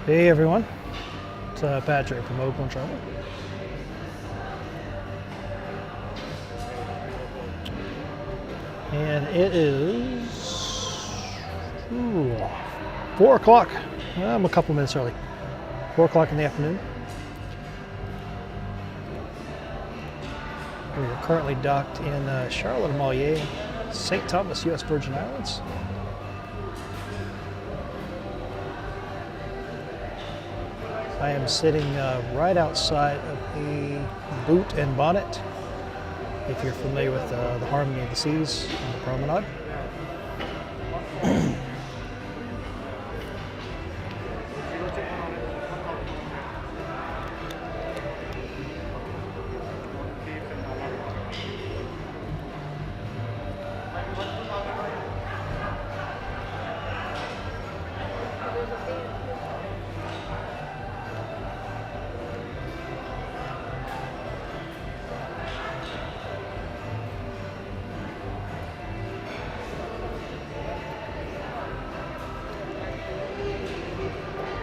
Hey everyone, it's Patrick from Oakland Travel. And it is 4 o'clock. I'm a couple minutes early. 4 o'clock in the afternoon. We are currently docked in Charlotte Amalie, St. Thomas, U.S. Virgin Islands. I am sitting right outside of the Boot and Bonnet, if you're familiar with the Harmony of the Seas on the Promenade.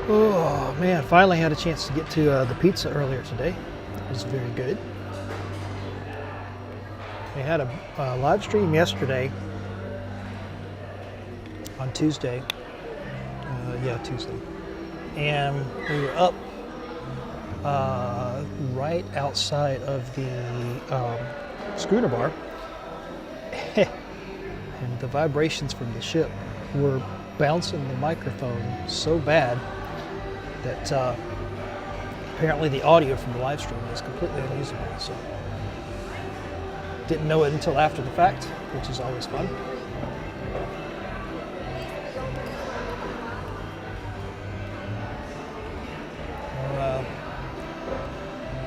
Oh man, finally had a chance to get to the pizza earlier today. It was very good. We had a live stream yesterday on Tuesday. Tuesday. And we were up right outside of the schooner bar. And the vibrations from the ship were bouncing the microphone so bad that apparently the audio from the live stream is completely unusable. So didn't know it until after the fact, which is always fun.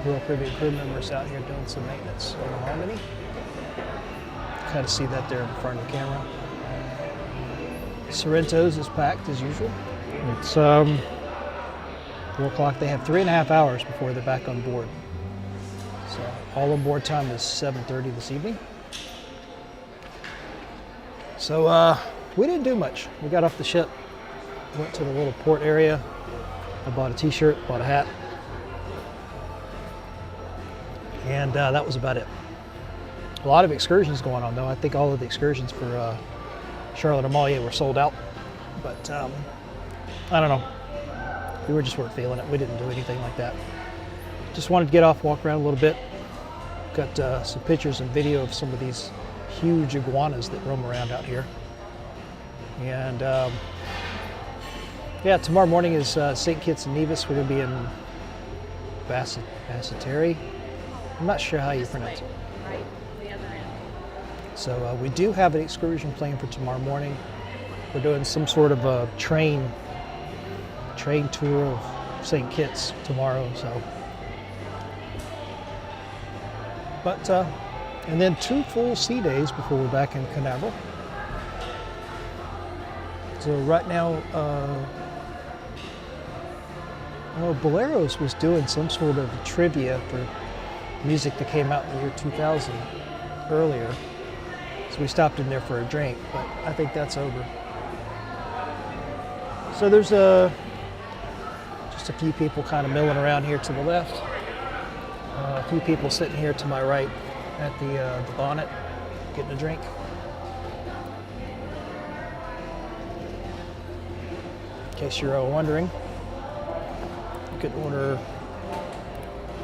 Real Caribbean crew members out here doing some maintenance on the Harmony. Kind of see that there in front of the camera. Sorrento's is packed as usual. It's 4 o'clock. They have 3.5 hours before they're back on board. So all on board time is 7:30 this evening. So we didn't do much. We got off the ship, went to the little port area. I bought a t-shirt, bought a hat. And that was about it. A lot of excursions going on though. I think all of the excursions for Charlotte Amalie were sold out. But I don't know. We weren't feeling it. We didn't do anything like that. Just wanted to get off, walk around a little bit. Got some pictures and video of some of these huge iguanas that roam around out here. And yeah, tomorrow morning is St. Kitts and Nevis. We're going to be in Basseterre. I'm not sure how you pronounce it. So we do have an excursion planned for tomorrow morning. We're doing some sort of a train tour of St. Kitts tomorrow. So, but and then 2 full sea days before we're back in Canaveral. So right now, Boleros was doing some sort of trivia for music that came out in the year 2000 earlier. So we stopped in there for a drink, but I think that's over. So there's just a few people kind of milling around here to the left. A few people sitting here to my right at the bonnet, getting a drink. In case you're wondering, you could order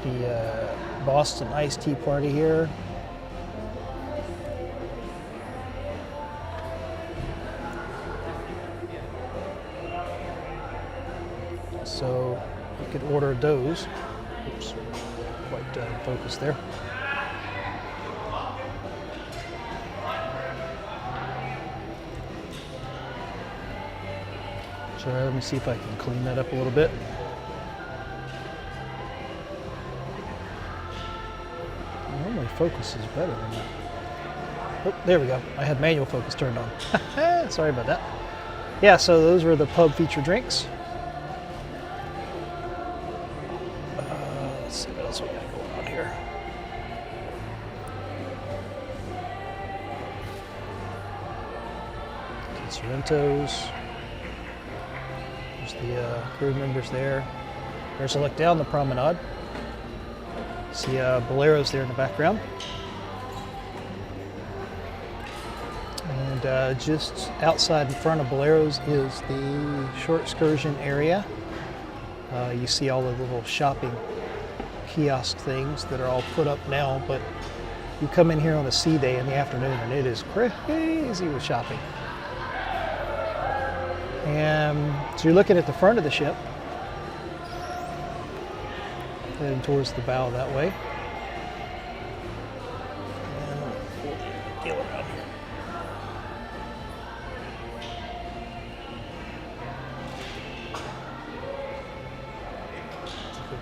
the Boston iced tea party here. So you could order those. Oops, quite focused there. Sorry, let me see if I can clean that up a little bit. Normally focus is better than that. Oh, there we go. I had manual focus turned on. Sorry about that. Yeah, so those were the pub feature drinks. Let's see what else we got going on here. Sorrento's. There's There's the crew members there. There's a look down the promenade. See boleros there in the background. And just outside in front of boleros is the short excursion area. You see all the little shopping kiosk things that are all put up now, but you come in here on a sea day in the afternoon and it is crazy with shopping. And so you're looking at the front of the ship, heading towards the bow that way. And we'll get around here.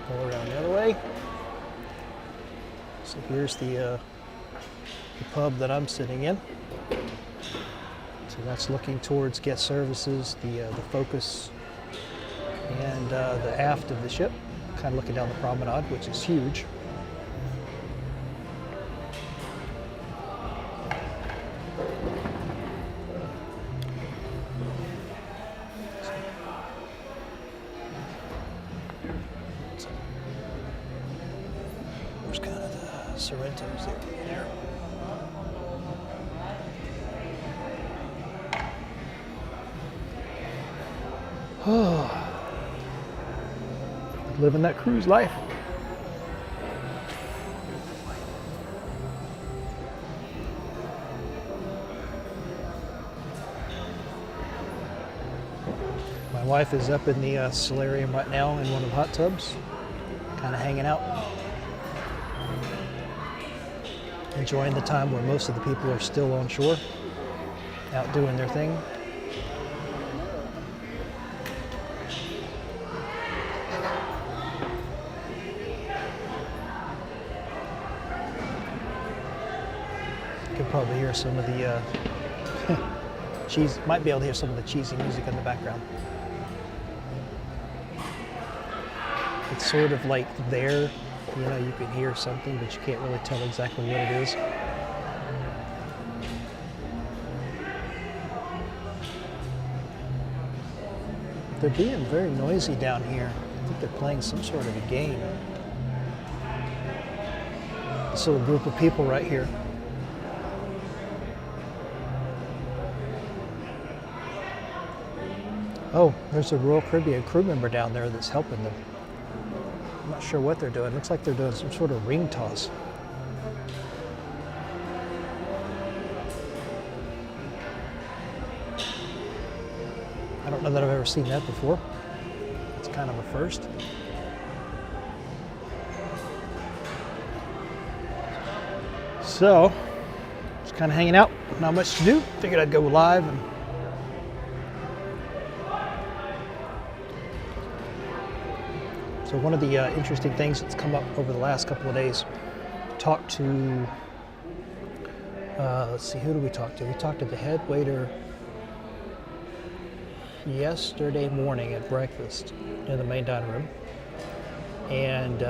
Pull around the other way. So here's the pub that I'm sitting in. So that's looking towards guest services, the focus, and the aft of the ship. Kind of looking down the promenade, which is huge. There's kind of the Sorrentos there. Oh. Living that cruise life. My wife is up in the solarium right now in one of the hot tubs, kind of hanging out, enjoying the time where most of the people are still on shore, out doing their thing. You can probably hear some of the might be able to hear some of the cheesy music in the background. It's sort of like there, you know, you can hear something, but you can't really tell exactly what it is. They're being very noisy down here. I think they're playing some sort of a game. This little group of people right here. Oh, there's a Royal Caribbean crew member down there that's helping them. I'm not sure what they're doing. Looks like they're doing some sort of ring toss. I don't know that I've ever seen that before. It's kind of a first. So, just kind of hanging out. Not much to do. Figured I'd go live and so one of the interesting things that's come up over the last couple of days, talked to, let's see, who did we talk to? We talked to the head waiter yesterday morning at breakfast in the main dining room. And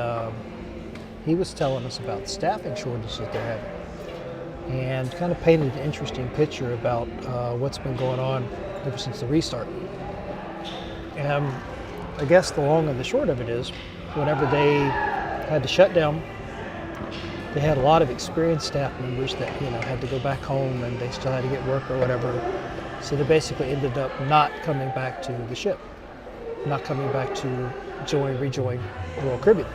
he was telling us about staffing shortages that they're having. And kind of painted an interesting picture about what's been going on ever since the restart. And I guess the long and the short of it is, whenever they had to shut down, they had a lot of experienced staff members that, you know, had to go back home and they still had to get work or whatever. So they basically ended up not coming back to the ship, not coming back to rejoin Royal Caribbean.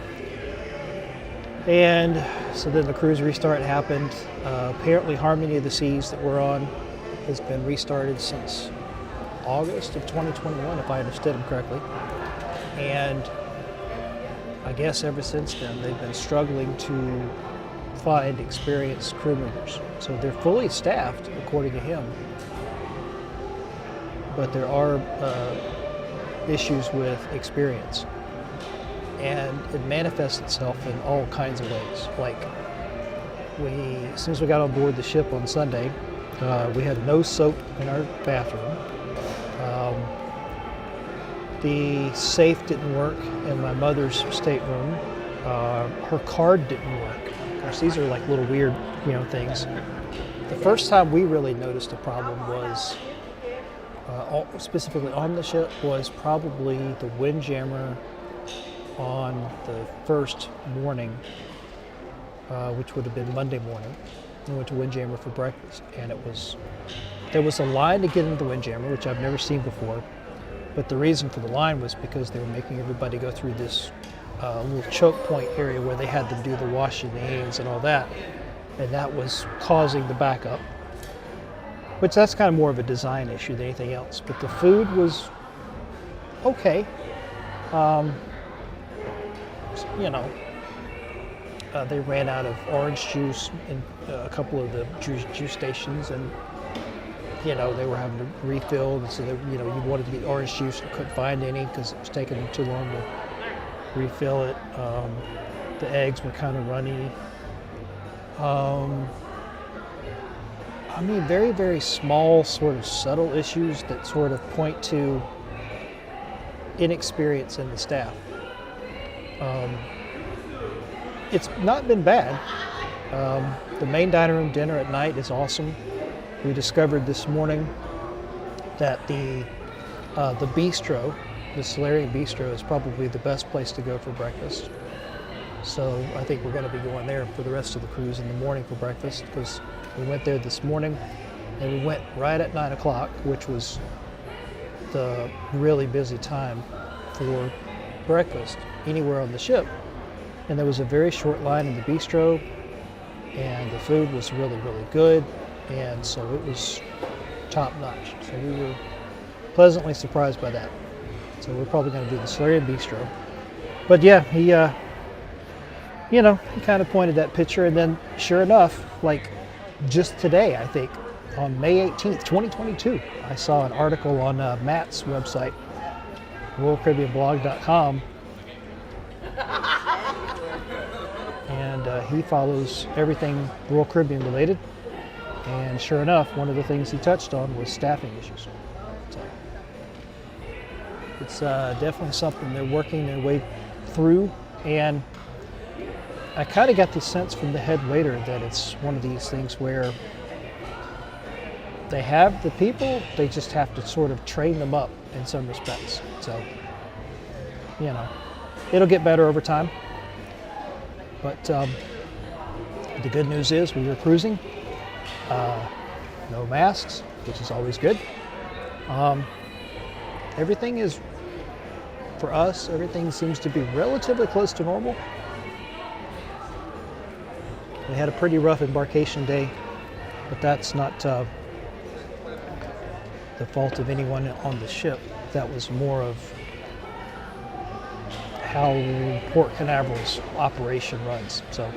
And so then the cruise restart happened. Apparently Harmony of the Seas that we're on has been restarted since August of 2021, if I understood him correctly. And I guess ever since then, they've been struggling to find experienced crew members. So they're fully staffed, according to him. But there are issues with experience. And it manifests itself in all kinds of ways. Like, as soon as we got on board the ship on Sunday, we had no soap in our bathroom. The safe didn't work in my mother's stateroom. Her card didn't work. Of course, these are like little weird, things. The first time we really noticed a problem was specifically on the ship, was probably the Windjammer on the first morning, which would have been Monday morning. We went to Windjammer for breakfast, and there was a line to get into the Windjammer, which I've never seen before. But the reason for the line was because they were making everybody go through this little choke point area where they had to do the washing the hands and all that, and that was causing the backup. Which that's kind of more of a design issue than anything else. But the food was okay. You know, they ran out of orange juice in a couple of the juice stations, and you know, they were having to refill. And so they, you know, you wanted to get orange juice and couldn't find any because it was taking them too long to refill it. The eggs were kind of runny. I mean, very, very small, sort of subtle issues that sort of point to inexperience in the staff. It's not been bad. The main dining room dinner at night is awesome. We discovered this morning that the bistro, the Solarian Bistro, is probably the best place to go for breakfast. So I think we're going to be going there for the rest of the cruise in the morning for breakfast, because we went there this morning and we went right at 9 o'clock, which was the really busy time for breakfast anywhere on the ship. And there was a very short line in the bistro, and the food was really, really good. And so it was top notch. So we were pleasantly surprised by that. So we're probably going to do the Solarian Bistro. But yeah, he kind of pointed that picture, and then sure enough, like just today, I think, on May 18th, 2022, I saw an article on Matt's website, RoyalCaribbeanBlog.com, and he follows everything Royal Caribbean related, and sure enough, one of the things he touched on was staffing issues. So it's definitely something they're working their way through, and I kind of got the sense from the head waiter that it's one of these things where they have the people, they just have to sort of train them up in some respects. So, you know, it'll get better over time. But the good news is we were cruising, no masks, which is always good. Everything is, for us, everything seems to be relatively close to normal. We had a pretty rough embarkation day, but that's not the fault of anyone on the ship. That was more of how Port Canaveral's operation runs. So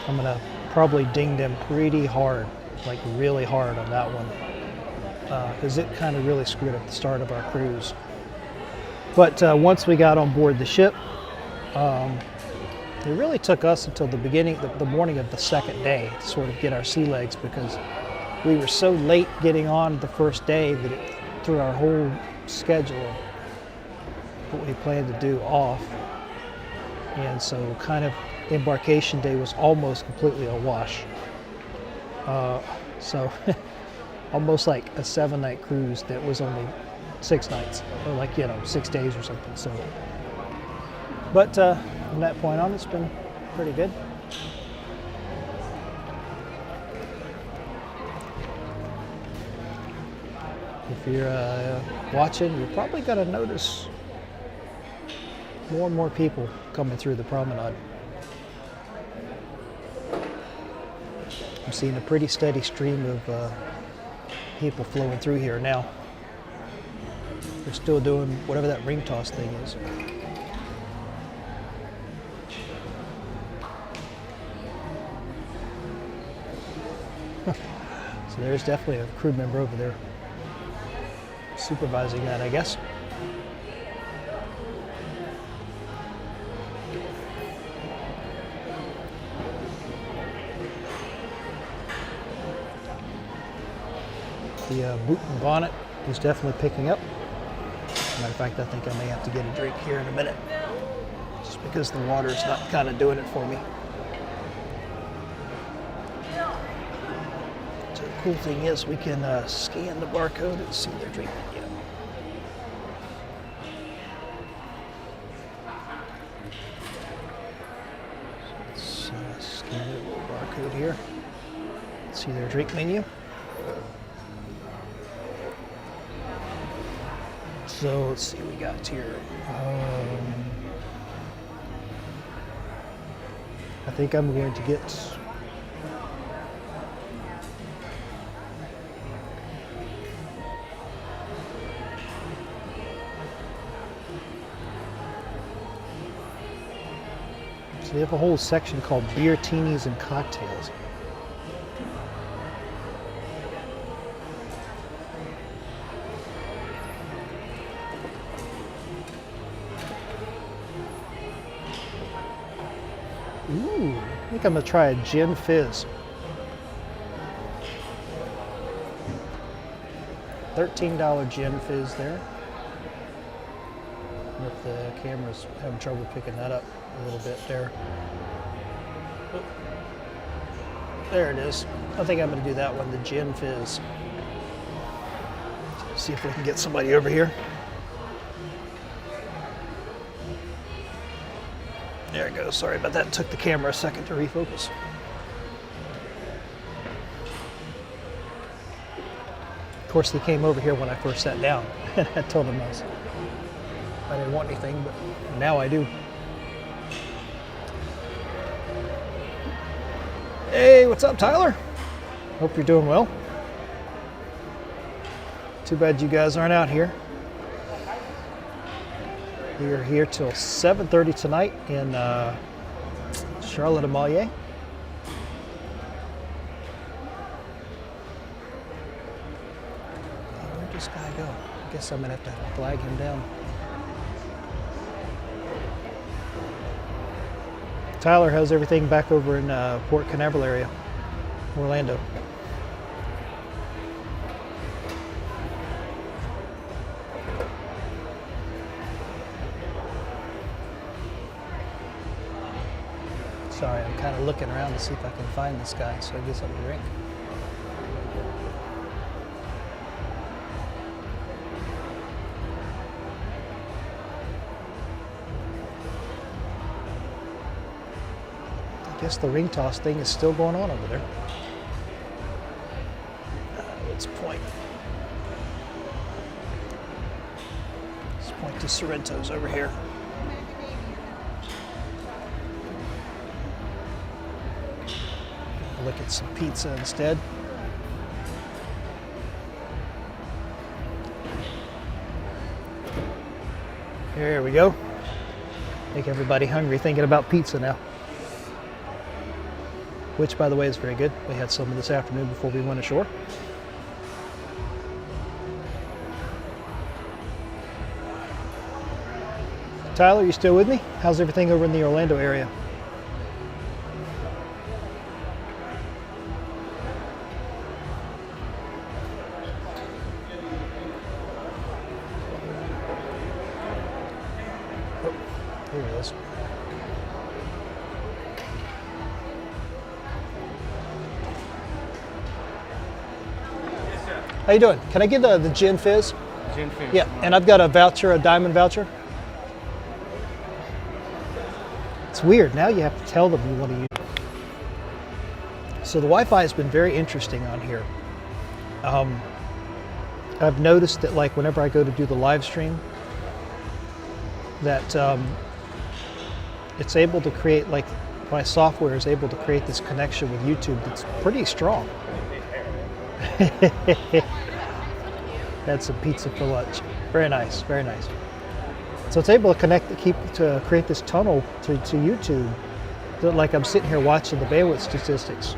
I'm gonna probably ding them pretty hard, like really hard on that one, because it kind of really screwed up the start of our cruise. But once we got on board the ship, it really took us until the morning of the second day to sort of get our sea legs, because we were so late getting on the first day that it threw our whole schedule of what we planned to do off. And so kind of embarkation day was almost completely a wash. So almost like a 7-night cruise that was only 6 nights, or like, 6 days or something. So, but from that point on, it's been pretty good. If you're watching, you're probably going to notice more and more people coming through the promenade. I'm seeing a pretty steady stream of people flowing through here now. They're still doing whatever that ring toss thing is. So there's definitely a crew member over there supervising that, I guess. The boot and bonnet is definitely picking up. Matter of fact, I think I may have to get a drink here in a minute, just because the water's not kind of doing it for me. So cool thing is we can scan the barcode and see their drink menu. So let's scan the little barcode here. See their drink menu. So let's see what we got here. I think I'm going to get so they have a whole section called beer, teenies, and cocktails. Ooh, I think I'm gonna try a gin fizz. $13 gin fizz there. If the camera's having trouble picking that up a little bit there. There it is. I think I'm gonna do that one, the gin fizz. See if we can get somebody over here. There it goes. Sorry about that. It took the camera a second to refocus. Of course, they came over here when I first sat down, and I told them I didn't want anything, but now I do. Hey, what's up, Tyler? Hope you're doing well. Too bad you guys aren't out here. We are here till 7:30 tonight in Charlotte Amalie. Where'd this guy go? I guess I'm gonna have to flag him down. Tyler has everything back over in Port Canaveral area, Orlando. Sorry, I'm kind of looking around to see if I can find this guy so I get something to drink. I guess the ring toss thing is still going on over there. Let's point. Let's point to Sorrento's over here. Look at some pizza instead. Here we go. Make everybody hungry thinking about pizza now. Which, by the way, is very good. We had some this afternoon before we went ashore. Tyler, you still with me? How's everything over in the Orlando area? Here it is. How you doing? Can I get the gin fizz? Gin fizz. Yeah, and I've got a voucher, a diamond voucher. It's weird. Now you have to tell them you want to use it. So the Wi-Fi has been very interesting on here. I've noticed that like whenever I go to do the live stream, that it's able to create, like my software is able to create this connection with YouTube that's pretty strong. Had some pizza for lunch. Very nice, very nice. So it's able to connect, to create this tunnel to YouTube. That, like I'm sitting here watching the bandwidth statistics,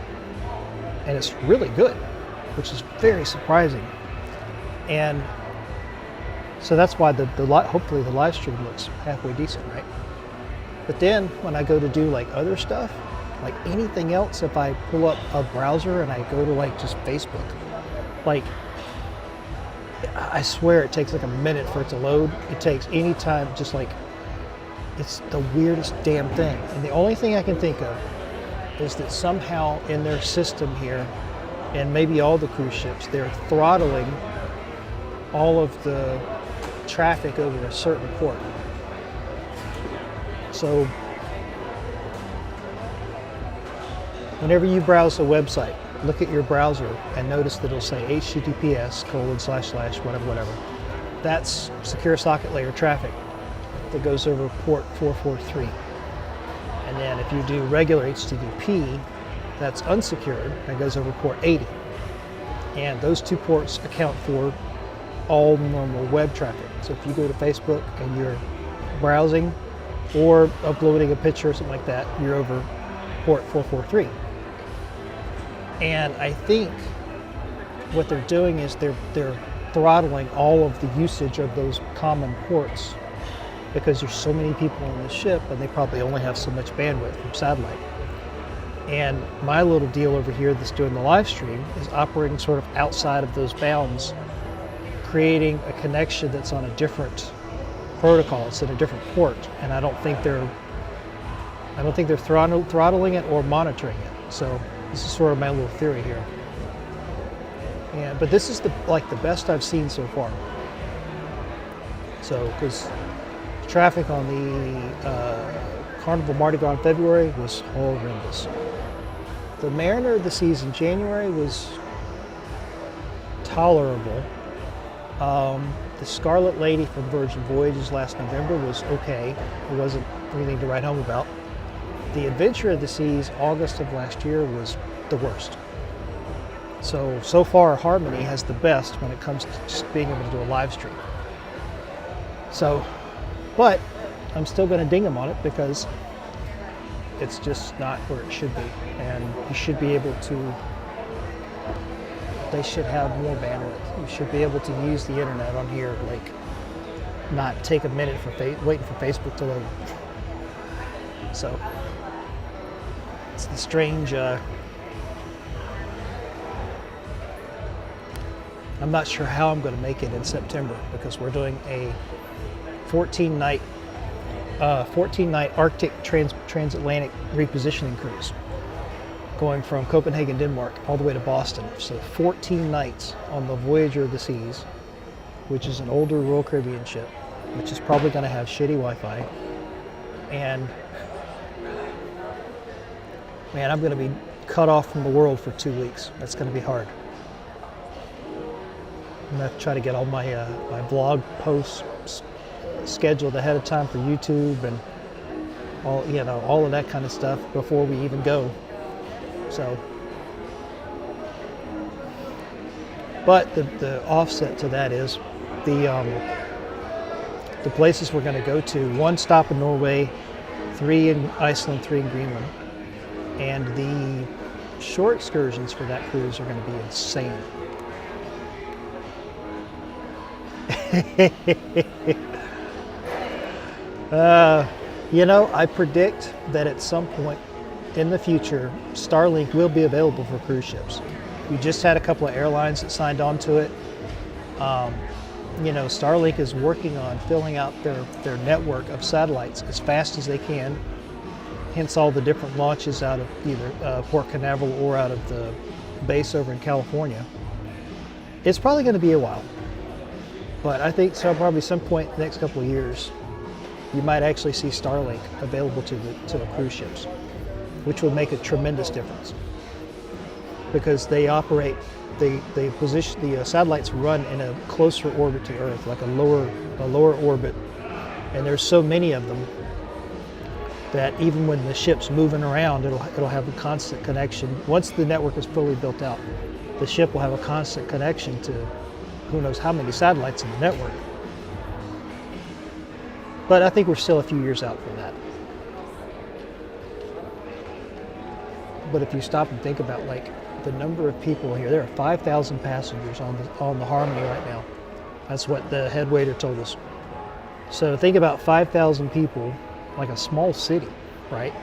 and it's really good, which is very surprising. And so that's why hopefully the live stream looks halfway decent, right? But then when I go to do like other stuff, like anything else, if I pull up a browser and I go to like just Facebook, like I swear it takes like a minute for it to load. It takes any time, just like, it's the weirdest damn thing. And the only thing I can think of is that somehow in their system here, and maybe all the cruise ships, they're throttling all of the traffic over a certain port. So whenever you browse a website, look at your browser and notice that it'll say https:// That's secure socket layer traffic that goes over port 443. And then if you do regular HTTP, that's unsecured, that goes over port 80. And those two ports account for all normal web traffic. So if you go to Facebook and you're browsing or uploading a picture or something like that, you're over port 443. And I think what they're doing is they're throttling all of the usage of those common ports because there's so many people on the ship and they probably only have so much bandwidth from satellite. And my little deal over here that's doing the live stream is operating sort of outside of those bounds, creating a connection that's on a different protocol. It's in a different port, and I don't think they're throttling it or monitoring it. So this is sort of my little theory here. But this is the best I've seen so far. So because traffic on the Carnival Mardi Gras in February was horrendous. The Mariner of the Seas in January was tolerable. The Scarlet Lady from Virgin Voyages last November was okay. It wasn't anything to write home about. The Adventure of the Seas August of last year was the worst. So far Harmony has the best when it comes to just being able to do a live stream. So, but I'm still going to ding them on it because it's just not where it should be. And you should be able to, they should have more bandwidth. You should be able to use the internet on here, like not take a minute for waiting for Facebook to load. So it's the strange, I'm not sure how I'm going to make it in September because we're doing a 14-night Arctic transatlantic repositioning cruise going from Copenhagen, Denmark, all the way to Boston. So 14 nights on the Voyager of the Seas, which is an older Royal Caribbean ship, which is probably going to have shitty Wi-Fi. And man, I'm going to be cut off from the world for 2 weeks. That's going to be hard. I'm going to have to try to get all my my blog posts scheduled ahead of time for YouTube and all of that kind of stuff before we even go. So, but the offset to that is the places we're going to go to: 1 stop in Norway, 3 in Iceland, 3 in Greenland, and the shore excursions for that cruise are going to be insane. I predict that at some point in the future, Starlink will be available for cruise ships. We just had a couple of airlines that signed on to it. Starlink is working on filling out their network of satellites as fast as they can, hence all the different launches out of either Port Canaveral or out of the base over in California. It's probably going to be a while, but I think probably some point in the next couple of years, you might actually see Starlink available to the cruise ships, which would make a tremendous difference because they operate, they position the satellites run in a closer orbit to Earth, like a lower orbit, and there's so many of them that even when the ship's moving around, it'll have a constant connection. Once the network is fully built out, the ship will have a constant connection to who knows how many satellites in the network. But I think we're still a few years out from that. But if you stop and think about the number of people here, there are 5,000 passengers on the Harmony right now. That's what the head waiter told us. So think about 5,000 people, like a small city, right?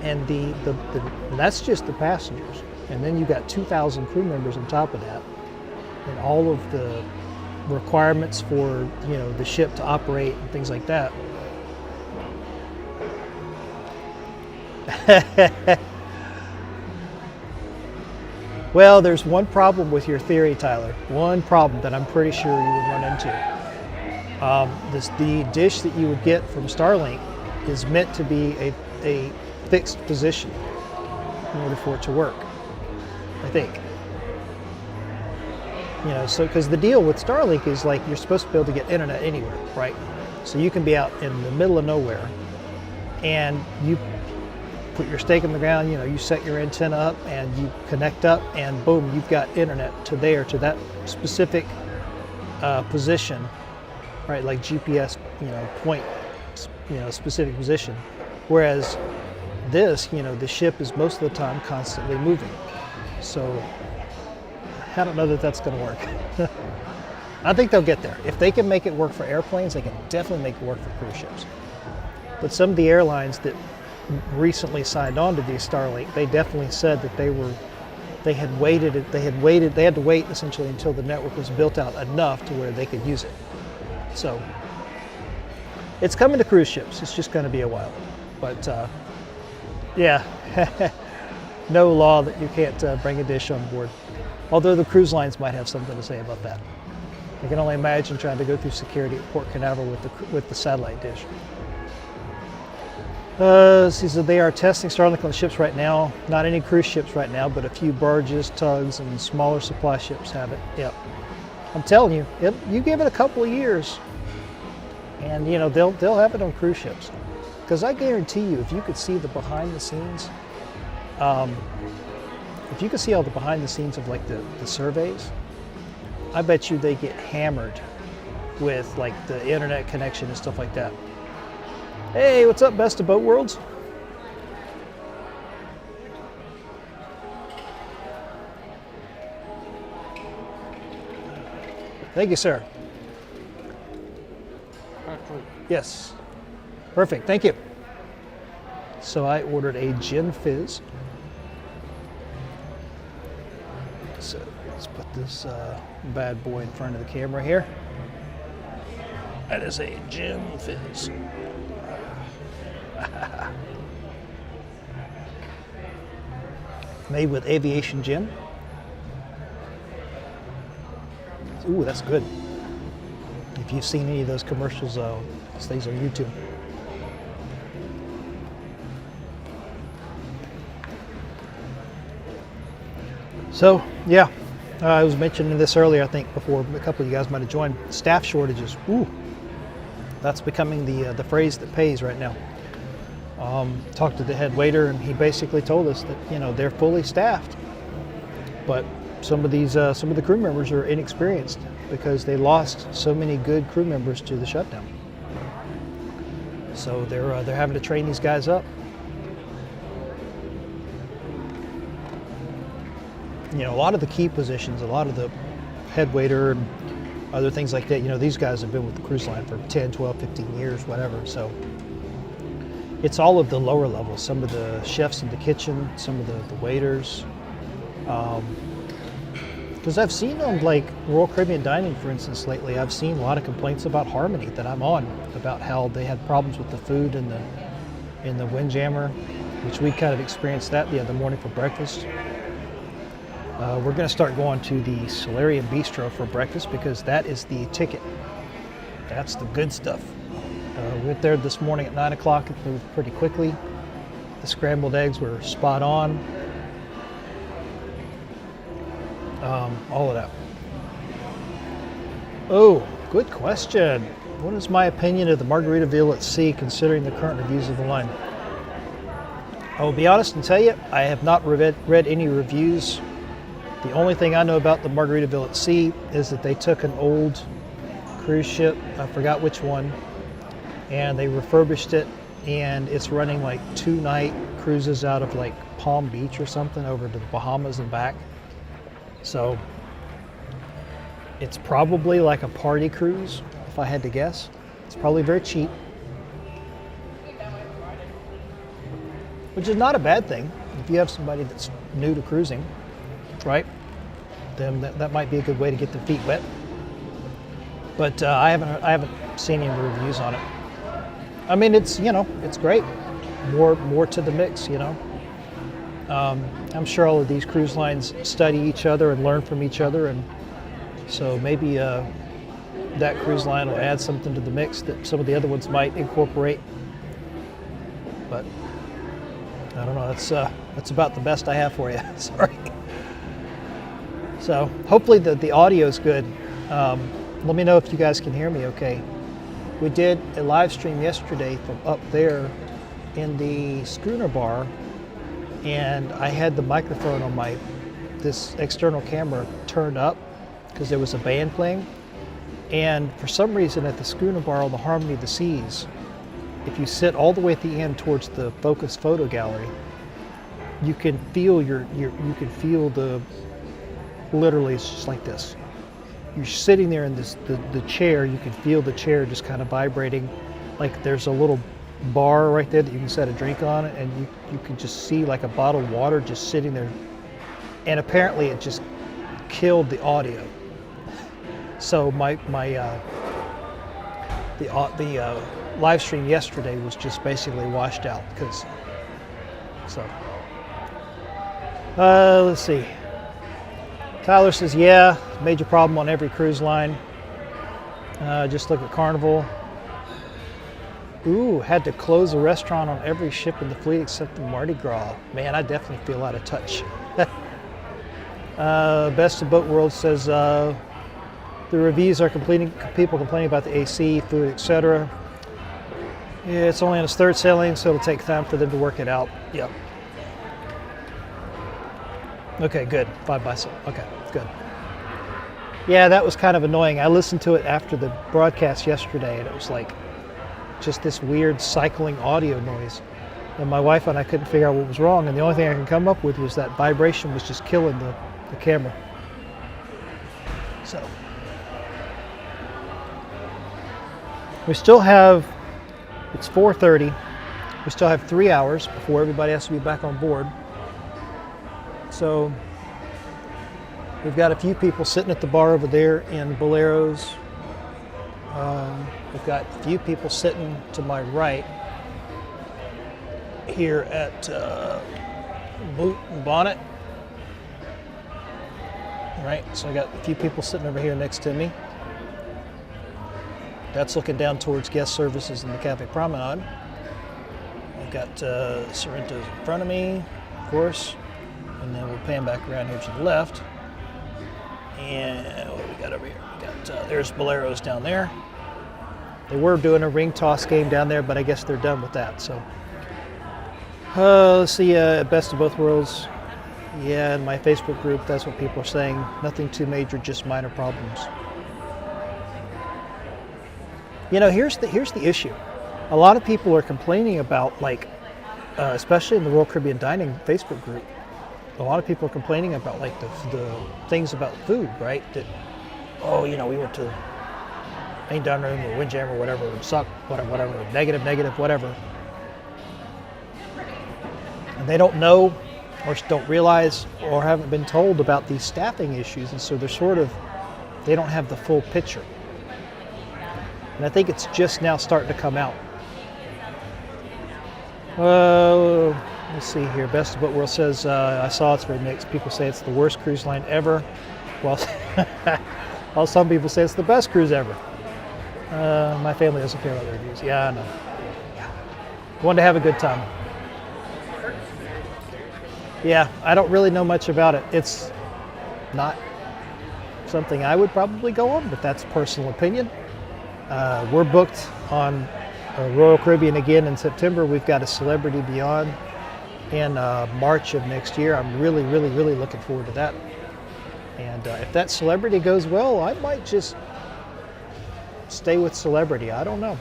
And that's just the passengers. And then you got 2,000 crew members on top of that, and all of the requirements for the ship to operate and things like that. Well, there's one problem with your theory, Tyler. One problem that I'm pretty sure you would run into. The dish that you would get from Starlink is meant to be a fixed position in order for it to work, I think. You know, so because the deal with Starlink is like you're supposed to be able to get internet anywhere, right? So you can be out in the middle of nowhere and you put your stake in the ground, you know, you set your antenna up and you connect up and boom, you've got internet to that specific position, right? Like GPS, you know, point, you know, specific position. Whereas this, you know, the ship is most of the time constantly moving. So I don't know that that's going to work. I think they'll get there. If they can make it work for airplanes, they can definitely make it work for cruise ships. But some of the airlines that recently signed on to these Starlink, they definitely said that they had to wait essentially until the network was built out enough to where they could use it. So it's coming to cruise ships. It's just going to be a while. But yeah, no law that you can't bring a dish on board. Although the cruise lines might have something to say about that. I can only imagine trying to go through security at Port Canaveral with the satellite dish. So they are testing Starlink on the ships right now. Not any cruise ships right now, but a few barges, tugs, and smaller supply ships have it. Yep. I'm telling you, you give it a couple of years, and you know they'll have it on cruise ships. Because I guarantee you, if you could see the behind the scenes, if you could see all the behind the scenes of like the surveys, I bet you they get hammered with like the internet connection and stuff like that. Hey, what's up, best of boat worlds? Thank you, sir. Yes. Perfect, thank you. So I ordered a gin fizz. So let's put this bad boy in front of the camera here. That is a gin fizz. Made with aviation gin. Ooh, that's good. If you've seen any of those commercials, these on YouTube. So, yeah, I was mentioning this earlier, I think, before a couple of you guys might have joined. Staff shortages. Ooh, that's becoming the phrase that pays right now. Talked to the head waiter, and he basically told us that, you know, they're fully staffed, but some of the crew members are inexperienced because they lost so many good crew members to the shutdown. So they're having to train these guys up. You know, a lot of the key positions, a lot of the head waiter and other things like that, you know, these guys have been with the cruise line for 10, 12, 15 years, whatever. So it's all of the lower levels, some of the chefs in the kitchen, some of the waiters. Because I've seen on like Royal Caribbean Dining, for instance, lately, I've seen a lot of complaints about Harmony that I'm on, about how they had problems with the food in the Windjammer, which we kind of experienced that the other morning for breakfast. We're going to start going to the Solarium Bistro for breakfast because that is the ticket. That's the good stuff. We went there this morning at 9 o'clock. It moved pretty quickly. The scrambled eggs were spot on. All of that. Oh, good question. What is my opinion of the Margaritaville at sea considering the current reviews of the line? I will be honest and tell you, I have not read any reviews. The only thing I know about the Margaritaville at sea is that they took an old cruise ship, I forgot which one, and they refurbished it, and it's running like 2-night cruises out of like Palm Beach or something over to the Bahamas and back. So it's probably like a party cruise, if I had to guess. It's probably very cheap, which is not a bad thing. If you have somebody that's new to cruising, right, then that might be a good way to get their feet wet. But I haven't seen any reviews on it. I mean, it's, you know, it's great. More to the mix, you know. I'm sure all of these cruise lines study each other and learn from each other, and so maybe that cruise line will add something to the mix that some of the other ones might incorporate. But I don't know. That's about the best I have for you. Sorry. So hopefully the audio is good. Let me know if you guys can hear me okay. We did a live stream yesterday from up there in the schooner bar, and I had the microphone on this external camera turned up because there was a band playing. And for some reason at the schooner bar on the Harmony of the Seas, if you sit all the way at the end towards the focus photo gallery, you can feel literally it's just like this. You're sitting there in the chair, you can feel the chair just kind of vibrating, like there's a little bar right there that you can set a drink on, and you can just see like a bottle of water just sitting there, and apparently it just killed the audio. So the live stream yesterday was just basically washed out because. So let's see. Tyler says, yeah, major problem on every cruise line. Just look at Carnival. Ooh, had to close a restaurant on every ship in the fleet except the Mardi Gras. Man, I definitely feel out of touch. Best of Boat World says, the reviews are people complaining about the AC, food, etc. Yeah, it's only on its third sailing, so it'll take time for them to work it out. Yep. Okay, good. 5x7. Okay, good. Yeah, that was kind of annoying. I listened to it after the broadcast yesterday, and it was like just this weird cycling audio noise. And my wife and I couldn't figure out what was wrong, and the only thing I could come up with was that vibration was just killing the camera. So we still have, it's 4:30. We still have 3 hours before everybody has to be back on board. So we've got a few people sitting at the bar over there in Boleros. We've got a few people sitting to my right here at Boot and Bonnet. Right, so I got a few people sitting over here next to me. That's looking down towards guest services in the Cafe Promenade. I've got Sorrento's in front of me, of course. And then we'll pan back around here to the left. And what do we got over here? We got, there's Boleros down there. They were doing a ring toss game down there, but I guess they're done with that. So let's see, Best of Both Worlds. Yeah, in my Facebook group, that's what people are saying. Nothing too major, just minor problems. You know, here's the issue. A lot of people are complaining about, like, especially in the Royal Caribbean Dining Facebook group, a lot of people are complaining about like the things about food, right? That, oh, you know, we went to main dining room or Windjammer or whatever, it sucked, whatever, negative, whatever. And they don't know or don't realize or haven't been told about these staffing issues, and so they don't have the full picture. And I think it's just now starting to come out. Let's see here. Best of Boat World says, I saw it's very mixed. People say it's the worst cruise line ever. Well, some people say it's the best cruise ever. My family doesn't care about the reviews. Yeah, I know. Yeah. Wanted to have a good time. Yeah, I don't really know much about it. It's not something I would probably go on, but that's personal opinion. We're booked on Royal Caribbean again in September. We've got a Celebrity Beyond in March of next year. I'm really looking forward to that. And if that Celebrity goes well, I might just stay with Celebrity. I don't know.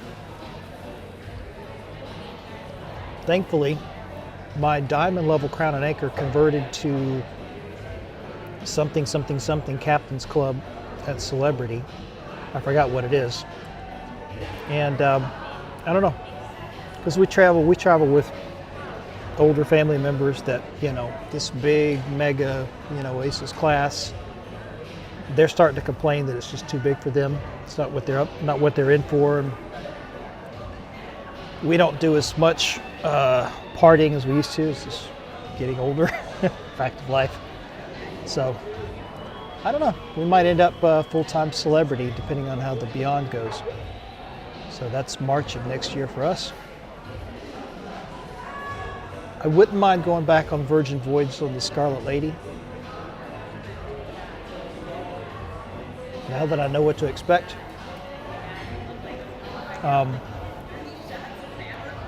Thankfully, my diamond level Crown and Anchor converted to something Captain's Club at Celebrity. I forgot what it is. And I don't know, because we travel with older family members that, you know, this big mega, you know, Oasis class, they're starting to complain that it's just too big for them. It's not what they're in for. And we don't do as much partying as we used to. It's just getting older, fact of life. So I don't know. We might end up full-time celebrity depending on how the Beyond goes. So that's March of next year for us. I wouldn't mind going back on Virgin Voyage on the Scarlet Lady. Now that I know what to expect.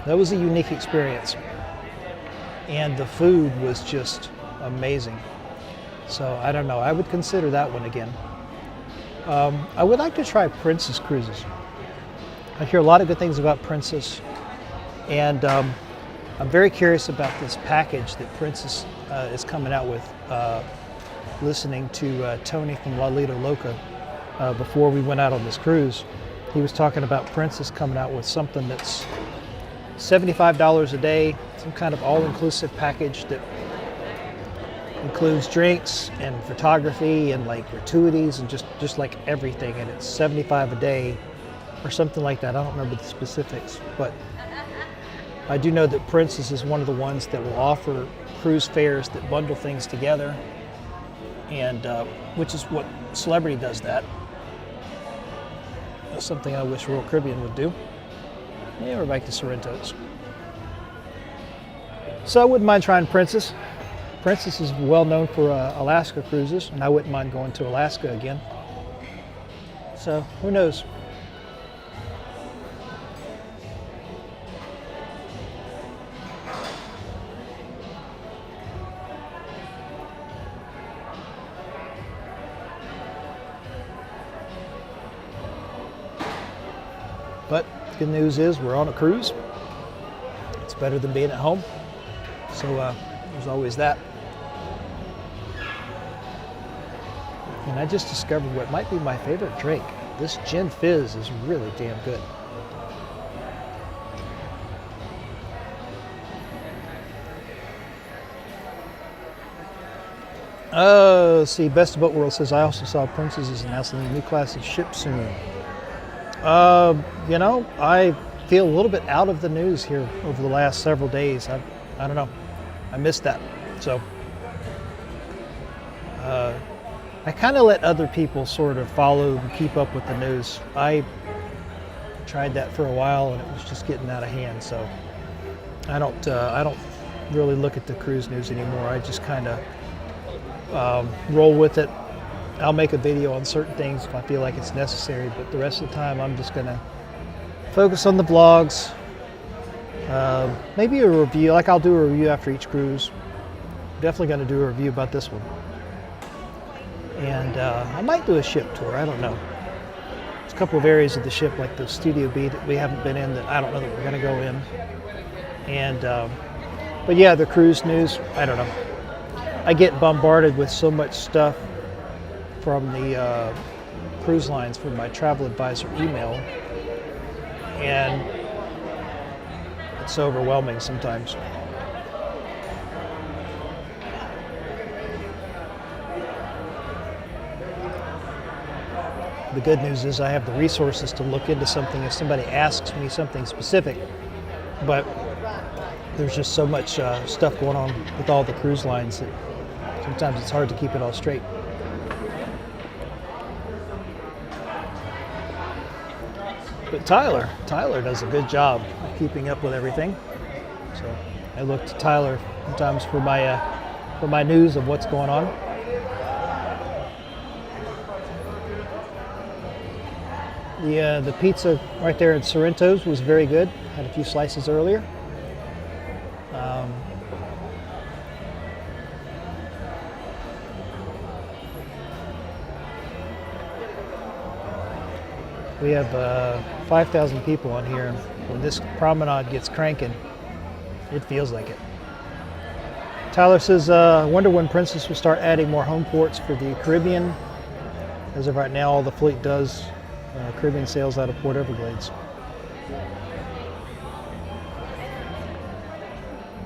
That was a unique experience. And the food was just amazing. So I don't know, I would consider that one again. I would like to try Princess Cruises. I hear a lot of good things about Princess. And I'm very curious about this package that Princess is coming out with. Listening to Tony from La Lido Loca before we went out on this cruise. He was talking about Princess coming out with something that's $75 a day, some kind of all-inclusive package that includes drinks and photography and like gratuities and just like everything, and it's $75 a day or something like that. I don't remember the specifics, but I do know that Princess is one of the ones that will offer cruise fares that bundle things together, and which is what Celebrity does that. That's something I wish Royal Caribbean would do. Yeah, we're back to Sorrento's. So I wouldn't mind trying Princess. Princess is well known for Alaska cruises, and I wouldn't mind going to Alaska again. So who knows? But the good news is we're on a cruise. It's better than being at home. So there's always that. And I just discovered what might be my favorite drink. This gin fizz is really damn good. Let's see, Best of Boat World says, I also saw Princess is announcing a new class of ship soon. You know, I feel a little bit out of the news here over the last several days. I don't know. I missed that. So I kind of let other people sort of follow and keep up with the news. I tried that for a while and it was just getting out of hand. So I don't really look at the cruise news anymore. I just kind of roll with it. I'll make a video on certain things if I feel like it's necessary, but the rest of the time I'm just going to focus on the vlogs. Maybe a review, like I'll do a review after each cruise. Definitely going to do a review about this one. And I might do a ship tour, I don't know. There's a couple of areas of the ship, like the Studio B that we haven't been in, that I don't know that we're going to go in. And, but yeah, the cruise news, I don't know. I get bombarded with so much stuff from the cruise lines from my travel advisor email, and it's overwhelming sometimes. The good news is I have the resources to look into something if somebody asks me something specific, but there's just so much stuff going on with all the cruise lines that sometimes it's hard to keep it all straight. But Tyler does a good job of keeping up with everything. So I look to Tyler sometimes for my news of what's going on. The pizza right there at Sorrento's was very good. Had a few slices earlier. We have 5,000 people on here, and when this promenade gets cranking, it feels like it. Tyler says, I wonder when Princess will start adding more home ports for the Caribbean. As of right now, all the fleet does Caribbean sails out of Port Everglades.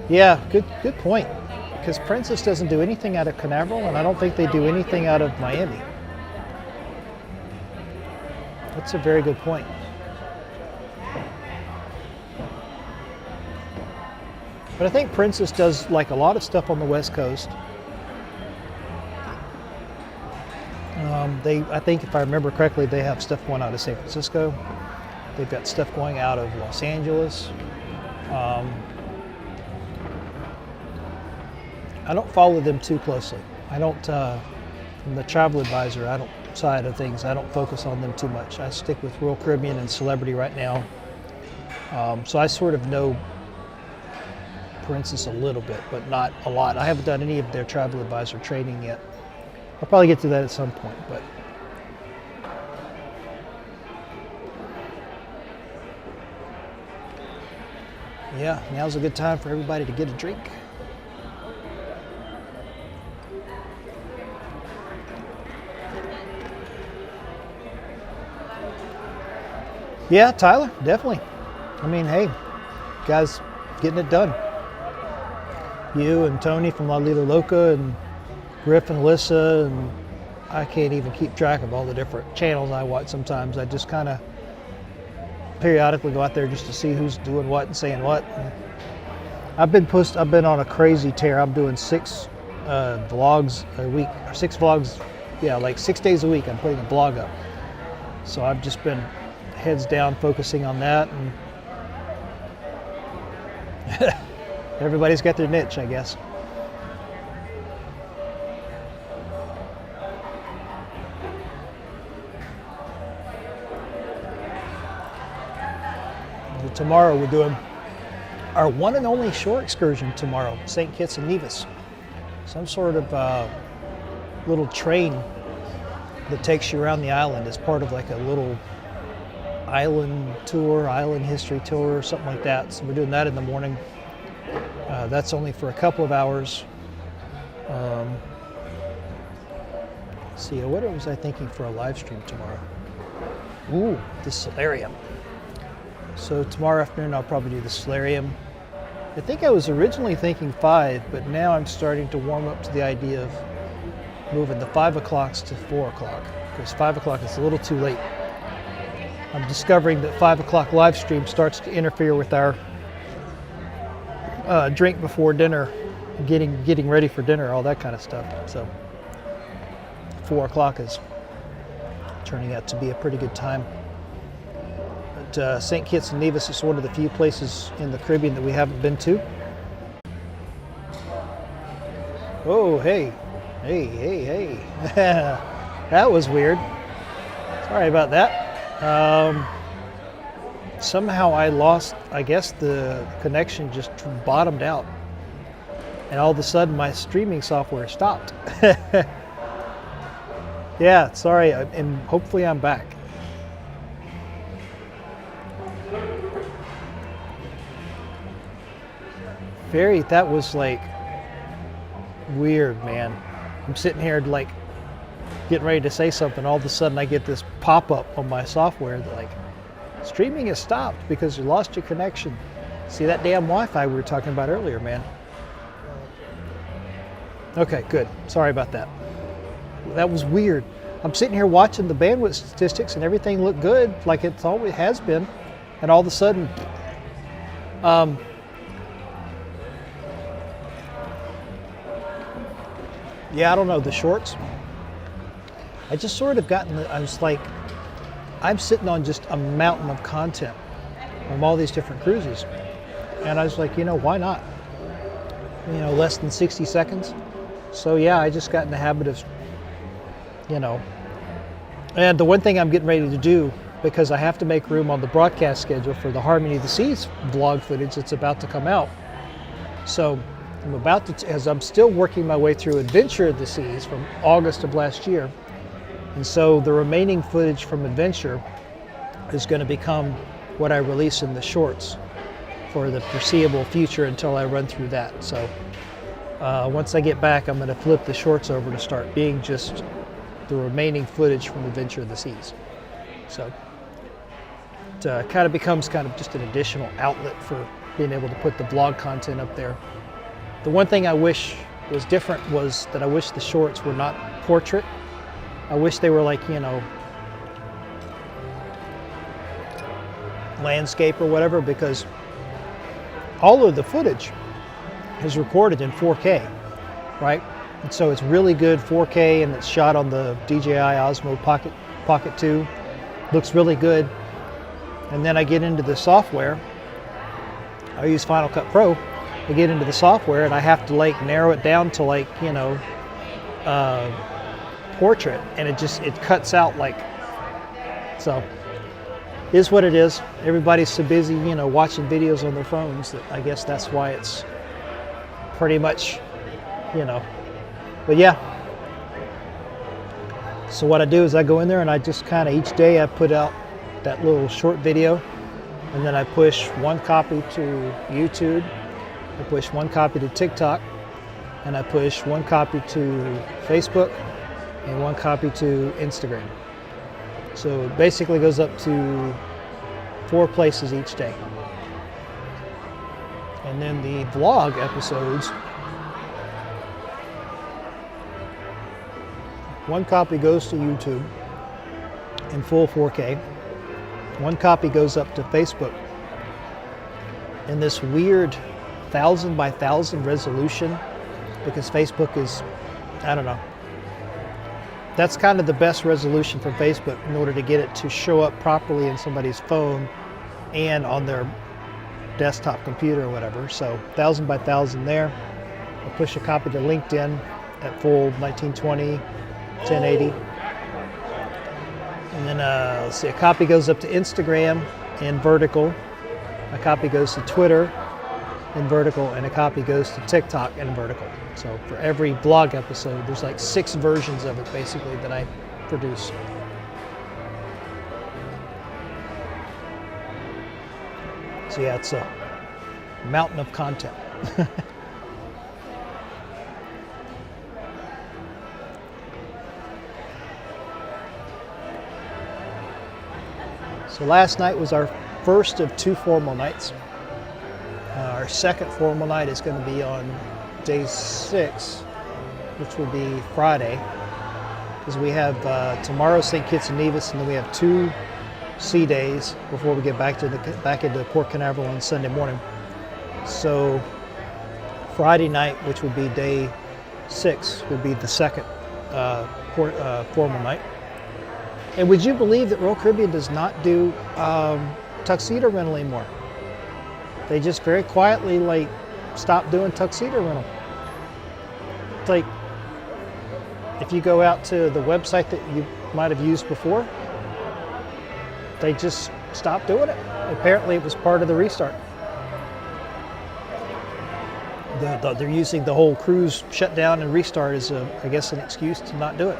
Yeah, good point. Because Princess doesn't do anything out of Canaveral, and I don't think they do anything out of Miami. That's a very good point. But I think Princess does like a lot of stuff on the West Coast. I think if I remember correctly, they have stuff going out of San Francisco. They've got stuff going out of Los Angeles. I don't follow them too closely. I don't, from the travel advisor, side of things, I don't focus on them too much. I stick with Royal Caribbean and Celebrity right now. So I sort of know Princess a little bit, but not a lot. I haven't done any of their travel advisor training yet. I'll probably get to that at some point, but yeah, now's a good time for everybody to get a drink. Yeah, Tyler, definitely. I mean, hey, guys, getting it done. You and Tony from La Lila Loca and Griff and Alyssa, and I can't even keep track of all the different channels I watch sometimes. I just kind of periodically go out there just to see who's doing what and saying what. And I've been on a crazy tear. I'm doing 6 vlogs a week, or 6 vlogs, yeah, like 6 days a week I'm putting a vlog up. So I've just been heads down focusing on that, and everybody's got their niche, I guess. Tomorrow we're doing our one and only shore excursion tomorrow, St. Kitts and Nevis. Some sort of little train that takes you around the island as part of like a little island tour, island history tour, or something like that. So we're doing that in the morning. That's only for a couple of hours. Let's see, what was I thinking for a live stream tomorrow? Ooh, the solarium. So tomorrow afternoon I'll probably do the solarium. I think I was originally thinking 5, but now I'm starting to warm up to the idea of moving the 5 o'clocks to 4 o'clock, because 5 o'clock is a little too late. I'm discovering that 5 o'clock live stream starts to interfere with our drink before dinner, getting ready for dinner, all that kind of stuff. So 4 o'clock is turning out to be a pretty good time. But St. Kitts and Nevis is one of the few places in the Caribbean that we haven't been to. Oh, hey. That was weird. Sorry about that. Somehow I lost, I guess the connection just bottomed out, and all of a sudden my streaming software stopped. Yeah, sorry, and hopefully I'm back. That was like weird, man. I'm sitting here like getting ready to say something, all of a sudden I get this pop-up on my software that like, streaming has stopped because you lost your connection. See that damn Wi-Fi we were talking about earlier, man. Okay, good. Sorry about that. That was weird. I'm sitting here watching the bandwidth statistics and everything looked good, like it always has been, and all of a sudden, yeah, I don't know, the shorts. I just sort of I was like, I'm sitting on just a mountain of content from all these different cruises. And I was like, why not? Less than 60 seconds. So yeah, I just got in the habit of, and the one thing I'm getting ready to do, because I have to make room on the broadcast schedule for the Harmony of the Seas vlog footage that's about to come out. So I'm as I'm still working my way through Adventure of the Seas from August of last year. And so the remaining footage from Adventure is going to become what I release in the shorts for the foreseeable future until I run through that. So once I get back, I'm going to flip the shorts over to start being just the remaining footage from Adventure of the Seas. So it kind of becomes just an additional outlet for being able to put the vlog content up there. The one thing I wish was different was that I wish the shorts were not portrait. I wish they were like, landscape or whatever, because all of the footage is recorded in 4K, right? And so it's really good 4K, and it's shot on the DJI Osmo Pocket 2. Looks really good. And then I get into the software. I use Final Cut Pro. I get into the software and I have to like narrow it down to like, you know, portrait, and it cuts out like, so is what it is. Everybody's so busy, you know, watching videos on their phones that I guess that's why it's pretty much, you know, but yeah. So what I do is I go in there and I just kind of each day I put out that little short video, and then I push one copy to YouTube, I push one copy to TikTok, and I push one copy to Facebook and one copy to Instagram. So it basically goes up to 4 places each day. And then the vlog episodes, one copy goes to YouTube in full 4K. One copy goes up to Facebook in this weird 1000 by 1000 resolution, because Facebook is, I don't know, that's kind of the best resolution for Facebook in order to get it to show up properly in somebody's phone and on their desktop computer or whatever. So 1000 by 1000 there. I'll push a copy to LinkedIn at full 1920, 1080. And then let's see, a copy goes up to Instagram in vertical, a copy goes to Twitter in vertical, and a copy goes to TikTok in vertical. So for every vlog episode, there's like 6 versions of it basically that I produce. So yeah, it's a mountain of content. So last night was our first of 2 formal nights. Our second formal night is going to be on day 6, which will be Friday, because we have tomorrow St. Kitts and Nevis, and then we have 2 sea days before we get back into Port Canaveral on Sunday morning. So Friday night, which would be day 6, would be the second formal night. And would you believe that Royal Caribbean does not do tuxedo rental anymore? They just very quietly like stopped doing tuxedo rental. It's like if you go out to the website that you might have used before, they just stopped doing it. Apparently it was part of the restart. They're using the whole cruise shutdown and restart as, I guess, an excuse to not do it.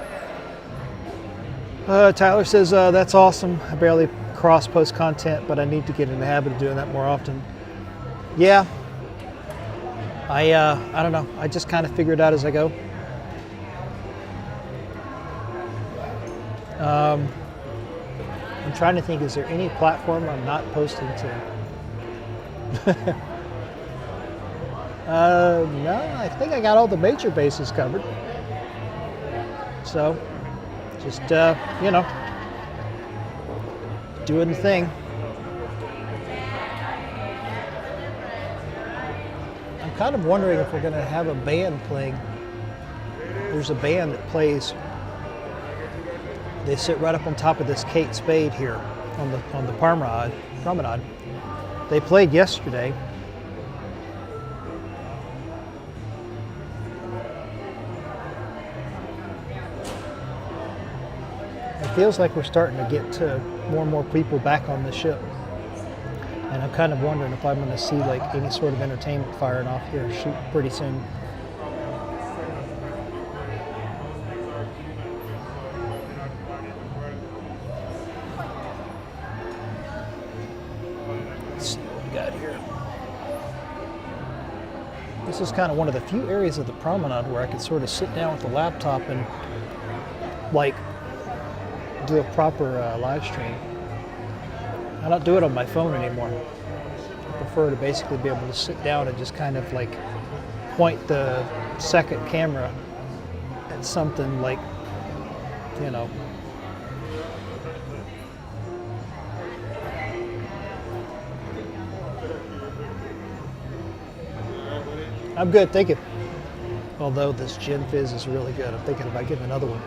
Tyler says, that's awesome. I barely cross-post content, but I need to get in the habit of doing that more often. Yeah, I don't know. I just kind of figure it out as I go. I'm trying to think, is there any platform I'm not posting to? No, I think I got all the major bases covered. So, just, you know, doing the thing. I'm kind of wondering if we're going to have a band playing. There's a band that plays. They sit right up on top of this Kate Spade here on the Promenade. They played yesterday. It feels like we're starting to get to more and more people back on the ship. And I'm kind of wondering if I'm going to see like any sort of entertainment firing off here pretty soon. Let's see what we got here. This is kind of one of the few areas of the promenade where I could sort of sit down with the laptop and like do a proper live stream. I don't do it on my phone anymore. I prefer to basically be able to sit down and just kind of like point the second camera at something like, you know. I'm good, thank you. Although this gin fizz is really good, I'm thinking about getting another one.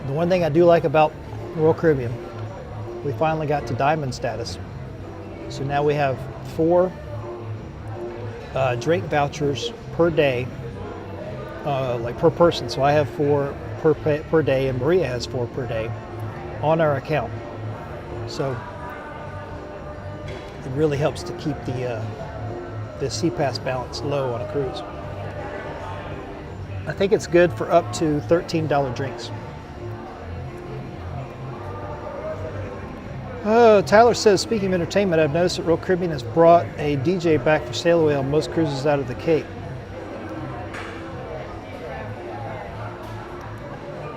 The one thing I do like about Royal Caribbean, we finally got to diamond status. So now we have 4 drink vouchers per day, like per person. So I have 4 per day, and Maria has 4 per day on our account. So it really helps to keep the CPAS balance low on a cruise. I think it's good for up to $13 drinks. Tyler says, speaking of entertainment, I've noticed that Royal Caribbean has brought a DJ back for sail away on most cruises out of the Cape.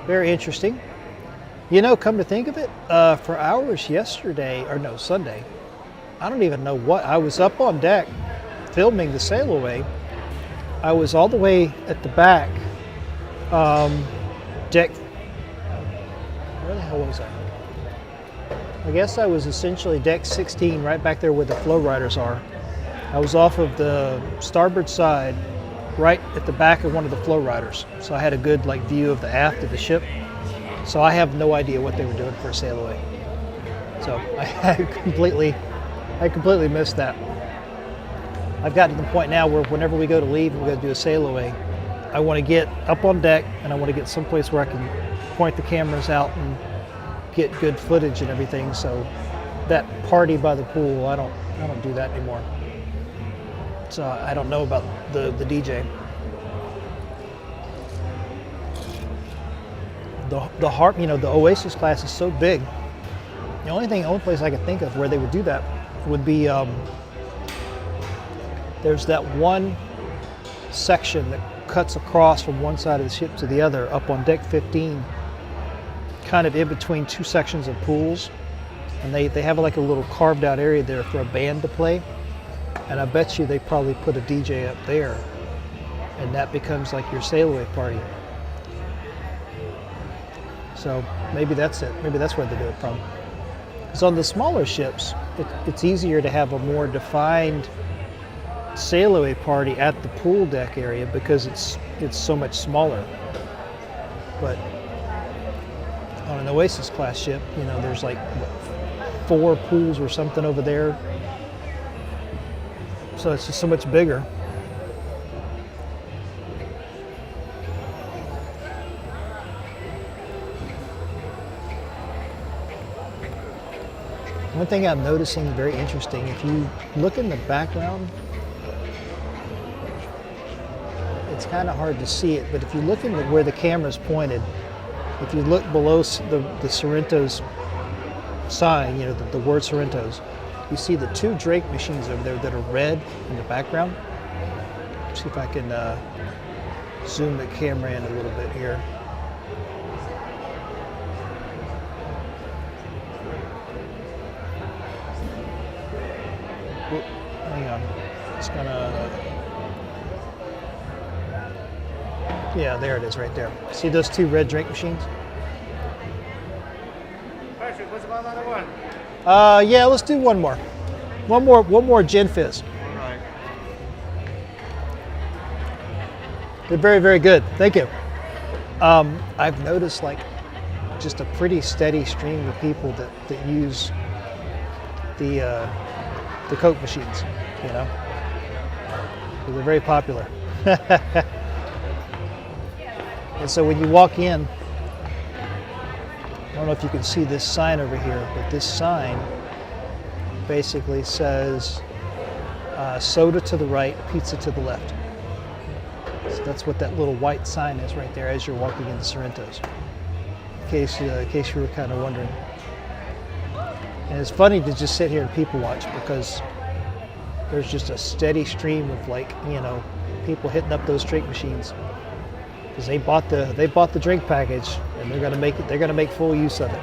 Very interesting. You know, come to think of it, for hours yesterday, or no, Sunday, I don't even know what, I was up on deck filming the sail away. I was all the way at the back, deck, where the hell was I? I guess I was essentially deck 16, right back there where the flow riders are. I was off of the starboard side, right at the back of one of the flow riders. So I had a good view of the aft of the ship. So I have no idea what they were doing for a sail away. So I completely missed that. I've gotten to the point now where whenever we go to leave and we go to do a sail away, I want to get up on deck and I want to get someplace where I can point the cameras out and get good footage and everything. So that party by the pool, I don't do that anymore. So I don't know about the DJ. The Harp, you know, the Oasis class is so big. The only place I could think of where they would do that would be there's that one section that cuts across from one side of the ship to the other up on deck 15, kind of in between 2 sections of pools, and they have like a little carved out area there for a band to play, and I bet you they probably put a DJ up there, and that becomes like your sail away party. So maybe that's it. Maybe that's where they do it from. Because on the smaller ships, it's easier to have a more defined sail away party at the pool deck area because it's so much smaller. But on an Oasis class ship, you know, there's like 4 pools or something over there. So it's just so much bigger. One thing I'm noticing very interesting, if you look in the background, it's kind of hard to see it, but if you look in where the camera's pointed, if you look below the Sorrento's sign, you know, the word Sorrento's, you see the 2 Drake machines over there that are red in the background. See if I can zoom the camera in a little bit here. Whoop, hang on, it's gonna, yeah, there it is right there. See those 2 red Drake machines? Patrick, what's about another one? Yeah, let's do one more. One more gin fizz. All right. They're very, very good. Thank you. I've noticed like just a pretty steady stream of people that use the Coke machines, you know. So they're very popular. And so when you walk in, I don't know if you can see this sign over here, but this sign basically says soda to the right, pizza to the left. So that's what that little white sign is right there as you're walking into Sorrento's, in case you were kind of wondering. And it's funny to just sit here and people watch because there's just a steady stream of, like, you know, people hitting up those drink machines because they bought the drink package and they're gonna make full use of it.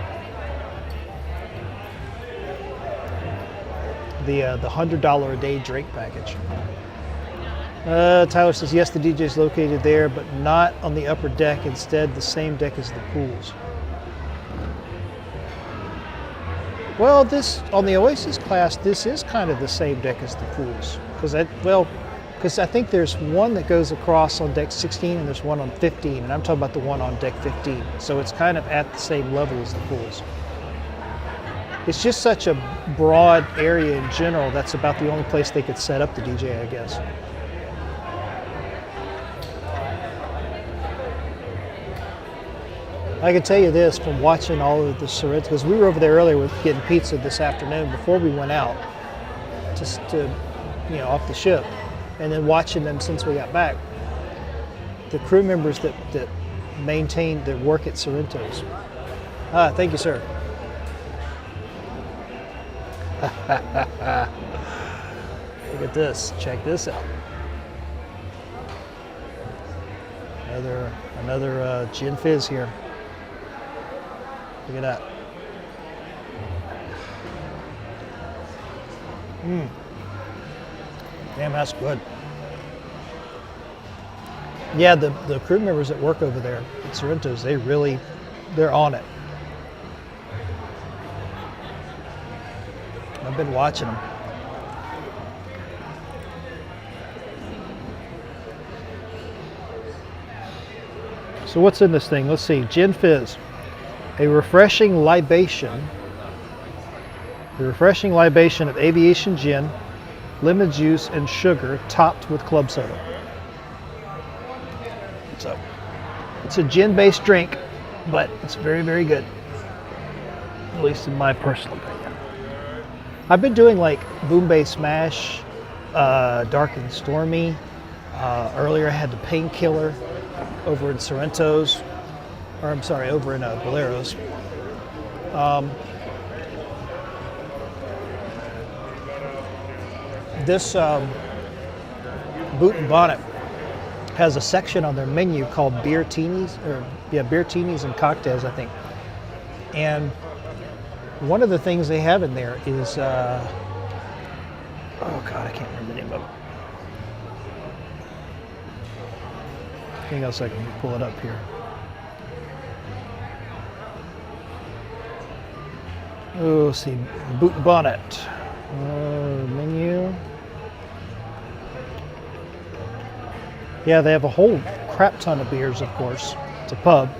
The $100 a day drink package. Tyler says yes, the DJ is located there, but not on the upper deck. Instead, the same deck as the pools. Well, this on the Oasis class, this is kind of the same deck as the pools, because I think there's one that goes across on deck 16 and there's one on 15, and I'm talking about the one on deck 15. So it's kind of at the same level as the pools. It's just such a broad area in general. That's about the only place they could set up the DJ, I guess. I can tell you this from watching all of the Sorrento, because we were over there earlier with getting pizza this afternoon before we went out, just to, off the ship, and then watching them since we got back. The crew members that maintain, that work at Sorrento's. Thank you, sir. Look at this. Check this out. Another gin fizz here. Look at that. Damn, that's good. Yeah, the crew members that work over there at Sorrento's, they're on it. I've been watching them. So what's in this thing? Let's see. Gin fizz. A refreshing libation. A refreshing libation of aviation gin, lemon juice, and sugar, topped with club soda. So it's a gin-based drink, but it's very, very good. At least in my personal opinion. I've been doing like Bombay Smash, Dark and Stormy. Earlier I had the Painkiller over in Sorrento's, or I'm sorry, over in Bolero's. This Boot and Bonnet has a section on their menu called beer teenies and cocktails, I think. And one of the things they have in there is, oh God, I can't remember the name of it. Hang on a second, let me pull it up here. Oh, let's see, Boot and Bonnet. Menu. Yeah, they have a whole crap ton of beers, of course. It's a pub.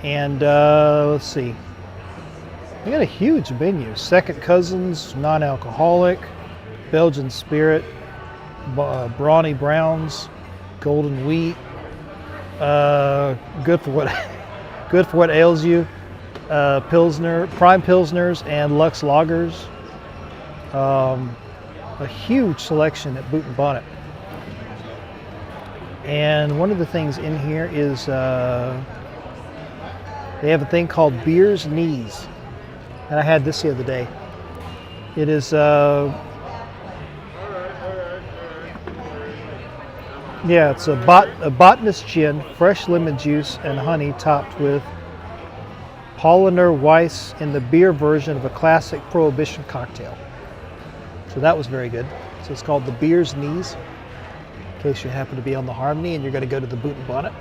And let's see. They got a huge menu. Second Cousins, non-alcoholic, Belgian Spirit, Brawny Browns, Golden Wheat, good for what ails you, Pilsner, Prime Pilsners, and Lux Lagers. A huge selection at Boot and Bonnet. And one of the things in here is they have a thing called Beer's Knees. And I had this the other day. It is, it's a botanist gin, fresh lemon juice and honey topped with Paulaner Weiss in the beer version of a classic Prohibition cocktail. So that was very good. So it's called the Beer's Knees, in case you happen to be on the Harmony and you're going to go to the Boot and Bonnet.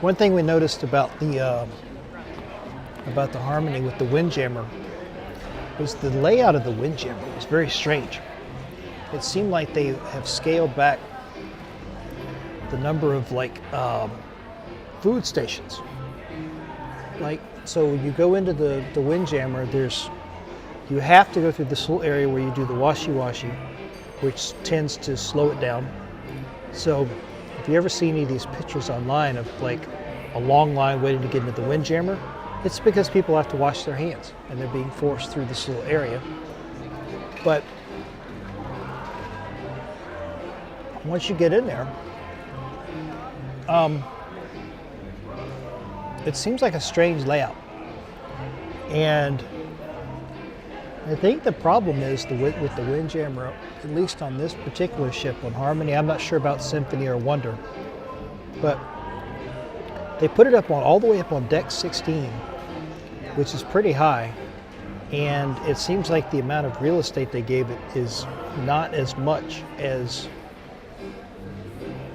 One thing we noticed about the Harmony with the Windjammer was the layout of the Windjammer was very strange. It seemed like they have scaled back the number of food stations. So when you go into the Windjammer, you have to go through this little area where you do the washi-washi, which tends to slow it down. So if you ever see any of these pictures online of a long line waiting to get into the Windjammer, it's because people have to wash their hands and they're being forced through this little area. But once you get in there, it seems like a strange layout. And I think the problem is with the Windjammer, at least on this particular ship on Harmony, I'm not sure about Symphony or Wonder, but they put it up all the way up on deck 16, which is pretty high. And it seems like the amount of real estate they gave it is not as much as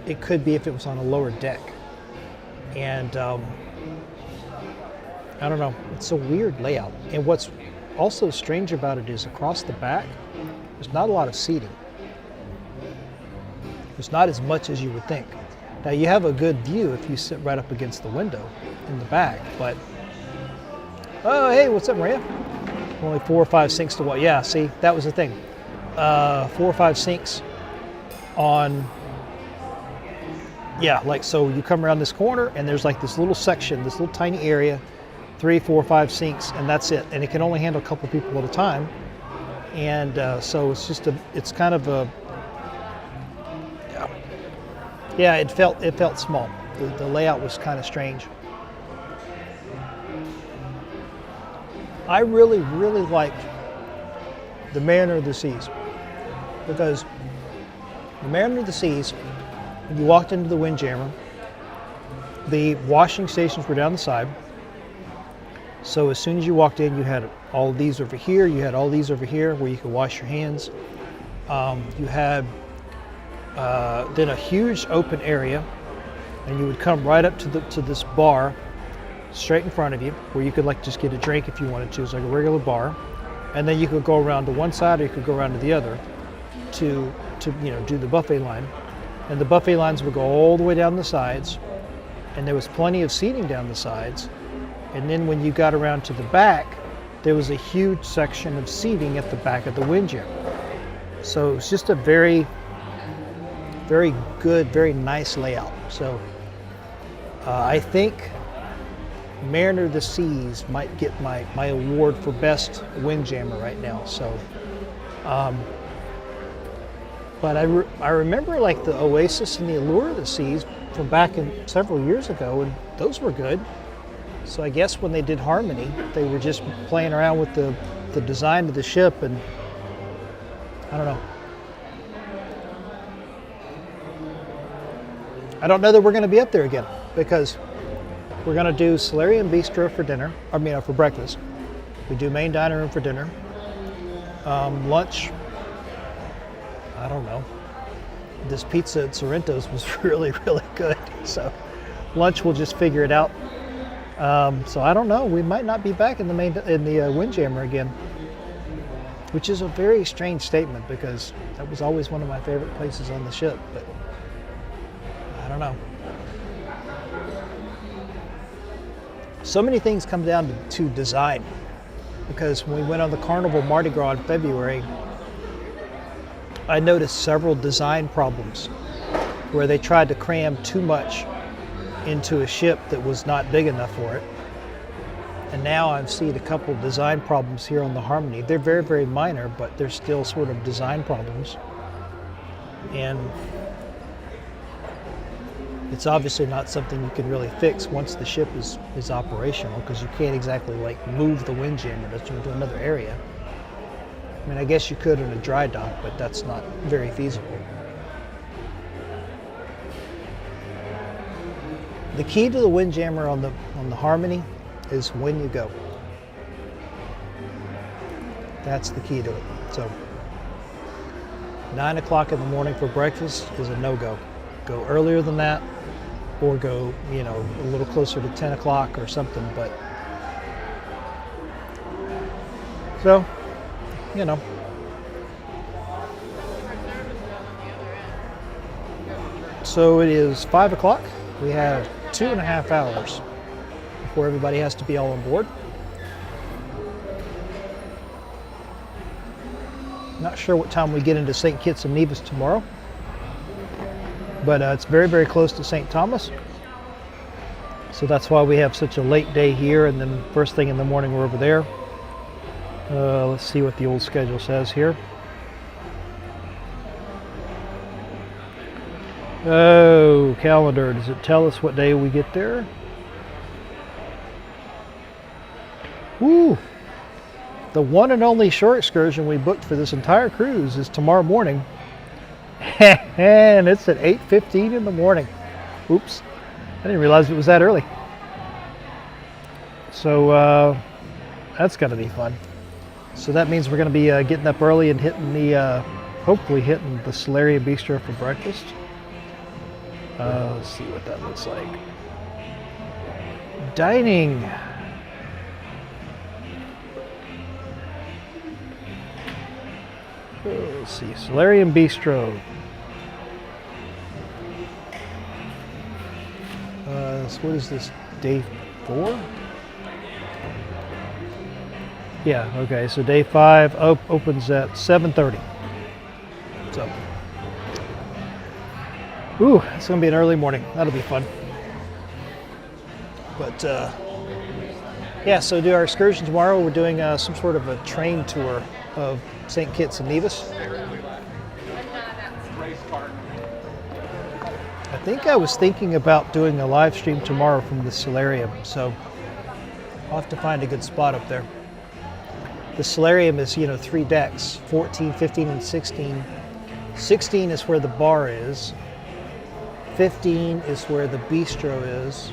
it could be if it was on a lower deck. And I don't know, it's a weird layout. And what's also strange about it is across the back, there's not a lot of seating. There's not as much as you would think. Now you have a good view if you sit right up against the window in the back, but oh, hey, what's up, Maria? Only 4 or 5 sinks to what? Yeah, see, that was the thing. 4 or 5 sinks on, yeah, like, so you come around this corner and there's like this little section, this little tiny area, 3, 4, 5 sinks, and that's it. And it can only handle a couple people at a time. And so it's just it's kind of a, yeah, it felt small. The layout was kind of strange. I really, really liked the Mariner of the Seas, because the Mariner of the Seas, when you walked into the Windjammer, the washing stations were down the side. So as soon as you walked in, you had all of these over here, you had all these over here where you could wash your hands. You had then a huge open area, and you would come right up to this bar straight in front of you, where you could like just get a drink if you wanted to. It's like a regular bar, and then you could go around to one side or you could go around to the other to do the buffet line. And the buffet lines would go all the way down the sides, and there was plenty of seating down the sides. And then when you got around to the back, there was a huge section of seating at the back of the Windjammer. So it was just a very, very good, very nice layout. So I think Mariner of the Seas might get my award for best Windjammer right now. So, but I remember like the Oasis and the Allure of the Seas from back in several years ago, and those were good. So I guess when they did Harmony, they were just playing around with the design of the ship, and I don't know. I don't know that we're going to be up there again, because we're going to do Solarium Bistro for dinner, for breakfast. We do main dining room for dinner. Lunch, I don't know. This pizza at Sorrento's was really, really good. So lunch, we'll just figure it out. So I don't know. We might not be back in the Windjammer again, which is a very strange statement, because that was always one of my favorite places on the ship. But I don't know. So many things come down to design, because when we went on the Carnival Mardi Gras in February, I noticed several design problems where they tried to cram too much into a ship that was not big enough for it. And now I've seen a couple design problems here on the Harmony. They're very, very minor, but they're still sort of design problems. And it's obviously not something you can really fix once the ship is operational, because you can't exactly like move the Windjammer to another area. I mean, I guess you could in a dry dock, but that's not very feasible. The key to the Windjammer on the Harmony is when you go. That's the key to it. So 9 o'clock in the morning for breakfast is a no-go. Go earlier than that, or go, a little closer to 10 o'clock or something. But so, So it is 5 o'clock. We have 2.5 hours before everybody has to be all on board. Not sure what time we get into St. Kitts and Nevis tomorrow, but it's very, very close to St. Thomas. So that's why we have such a late day here, and then first thing in the morning we're over there. Let's see what the old schedule says here. Oh, calendar, does it tell us what day we get there? Woo! The one and only shore excursion we booked for this entire cruise is tomorrow morning. And it's at 8:15 in the morning. Oops, I didn't realize it was that early. So that's gotta be fun. So that means we're going to be getting up early and hitting the, hopefully hitting the Solarium Bistro for breakfast. Let's see what that looks like. Dining. Let's see, Solarium Bistro. So what is this, day 4? Yeah, okay, so day 5 opens at 7:30. So, ooh, it's gonna be an early morning. That'll be fun. But yeah, so do our excursion tomorrow. We're doing some sort of a train tour of St. Kitts and Nevis. I think I was thinking about doing a live stream tomorrow from the solarium, so I'll have to find a good spot up there. The solarium is, 3 decks, 14, 15, and 16. 16 is where the bar is. 15 is where the bistro is.